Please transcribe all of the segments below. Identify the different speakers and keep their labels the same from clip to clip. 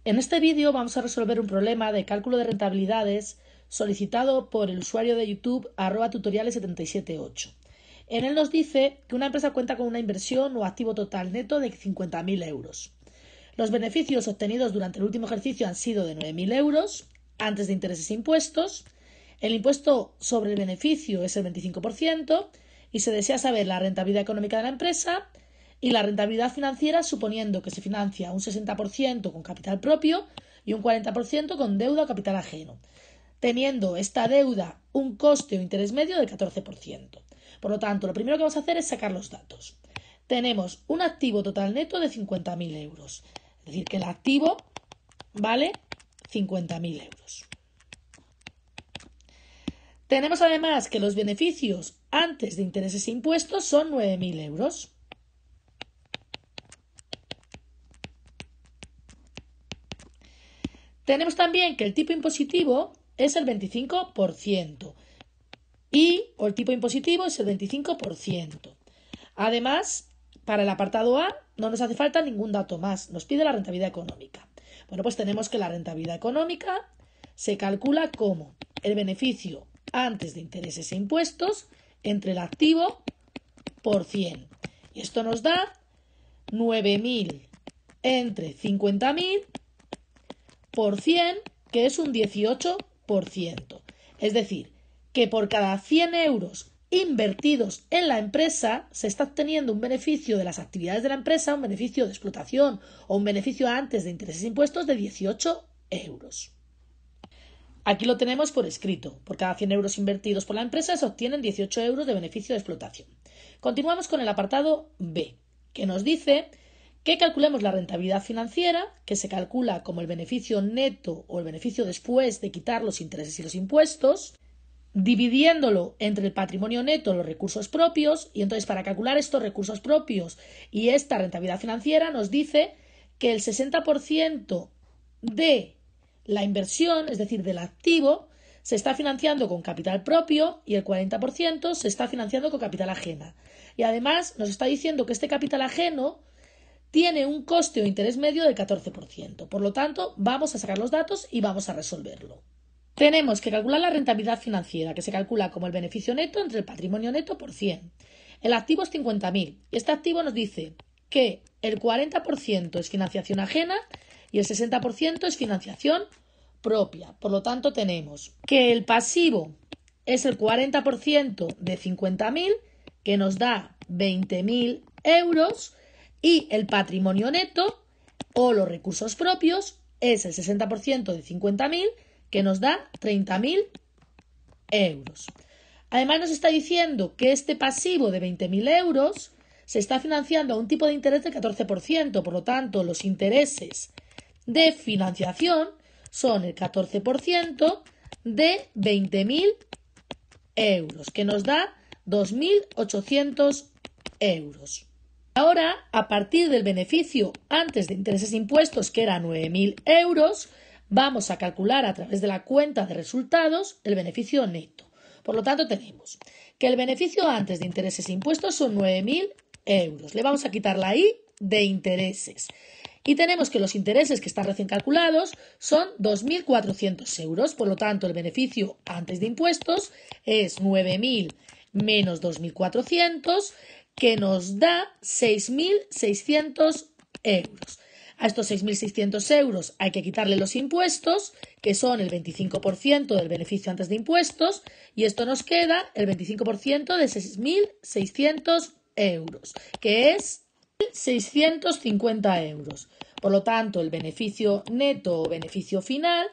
Speaker 1: En este vídeo vamos a resolver un problema de cálculo de rentabilidades solicitado por el usuario de YouTube @tutoriales778. En él nos dice que una empresa cuenta con una inversión o activo total neto de 50.000 euros. Los beneficios obtenidos durante el último ejercicio han sido de 9.000 euros antes de intereses e impuestos. El impuesto sobre el beneficio es el 25% y se desea saber la rentabilidad económica de la empresa y la rentabilidad financiera, suponiendo que se financia un 60% con capital propio y un 40% con deuda o capital ajeno, teniendo esta deuda un coste o interés medio del 14%. Por lo tanto, lo primero que vamos a hacer es sacar los datos. Tenemos un activo total neto de 50.000 euros, es decir, que el activo vale 50.000 euros. Tenemos además que los beneficios antes de intereses e impuestos son 9.000 euros. Tenemos también que el tipo impositivo es el 25% o el tipo impositivo es el 25%. Además, para el apartado A no nos hace falta ningún dato más, nos pide la rentabilidad económica. Bueno, pues tenemos que la rentabilidad económica se calcula como el beneficio antes de intereses e impuestos entre el activo por 100. Y esto nos da 9.000 entre 50.000 por 100, que es un 18%. Es decir, que por cada 100 euros invertidos en la empresa se está obteniendo un beneficio de las actividades de la empresa, un beneficio de explotación o un beneficio antes de intereses e impuestos de 18 euros. Aquí lo tenemos por escrito. Por cada 100 euros invertidos por la empresa se obtienen 18 euros de beneficio de explotación. Continuamos con el apartado B, que nos dice que calculemos la rentabilidad financiera, que se calcula como el beneficio neto o el beneficio después de quitar los intereses y los impuestos, dividiéndolo entre el patrimonio neto, los recursos propios, y entonces para calcular estos recursos propios y esta rentabilidad financiera nos dice que el 60% de la inversión, es decir, del activo, se está financiando con capital propio y el 40% se está financiando con capital ajena. Y además nos está diciendo que este capital ajeno tiene un coste o interés medio del 14%. Por lo tanto, vamos a sacar los datos y vamos a resolverlo. Tenemos que calcular la rentabilidad financiera, que se calcula como el beneficio neto entre el patrimonio neto por 100. El activo es 50.000 y este activo nos dice que el 40% es financiación ajena y el 60% es financiación propia. Por lo tanto, tenemos que el pasivo es el 40% de 50.000, que nos da 20.000 euros, y el patrimonio neto o los recursos propios es el 60% de 50.000, que nos da 30.000 euros. Además nos está diciendo que este pasivo de 20.000 euros se está financiando a un tipo de interés del 14%, por lo tanto los intereses de financiación son el 14% de 20.000 euros, que nos da 2.800 euros. Ahora, a partir del beneficio antes de intereses e impuestos, que era 9.000 euros, vamos a calcular a través de la cuenta de resultados el beneficio neto. Por lo tanto, tenemos que el beneficio antes de intereses e impuestos son 9.000 euros. Le vamos a quitar la I de intereses. Y tenemos que los intereses que están recién calculados son 2.400 euros. Por lo tanto, el beneficio antes de impuestos es 9.000 menos 2.400, que nos da 6.600 euros. A estos 6.600 euros hay que quitarle los impuestos, que son el 25% del beneficio antes de impuestos, y esto nos queda el 25% de 6.600 euros, que es 650 euros. Por lo tanto, el beneficio neto o beneficio final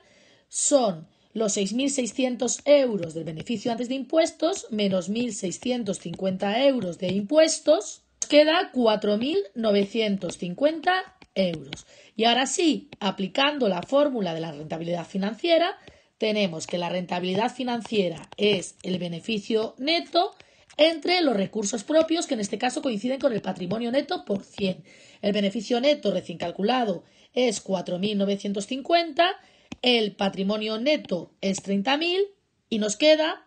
Speaker 1: son los 6.600 euros del beneficio antes de impuestos menos 1.650 euros de impuestos, queda 4.950 euros. Y ahora sí, aplicando la fórmula de la rentabilidad financiera, tenemos que la rentabilidad financiera es el beneficio neto entre los recursos propios, que en este caso coinciden con el patrimonio neto por 100. El beneficio neto recién calculado es 4.950, el patrimonio neto es 30.000 y nos queda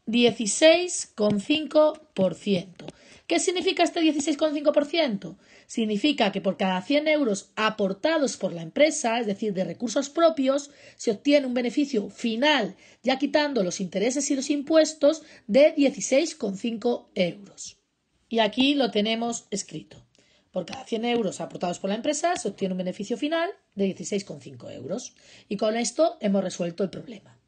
Speaker 1: 16,5%. ¿Qué significa este 16,5%? Significa que por cada 100 euros aportados por la empresa, es decir, de recursos propios, se obtiene un beneficio final, ya quitando los intereses y los impuestos, de 16,5 euros. Y aquí lo tenemos escrito. Por cada 100 euros aportados por la empresa se obtiene un beneficio final de 16,5 euros. Y con esto hemos resuelto el problema.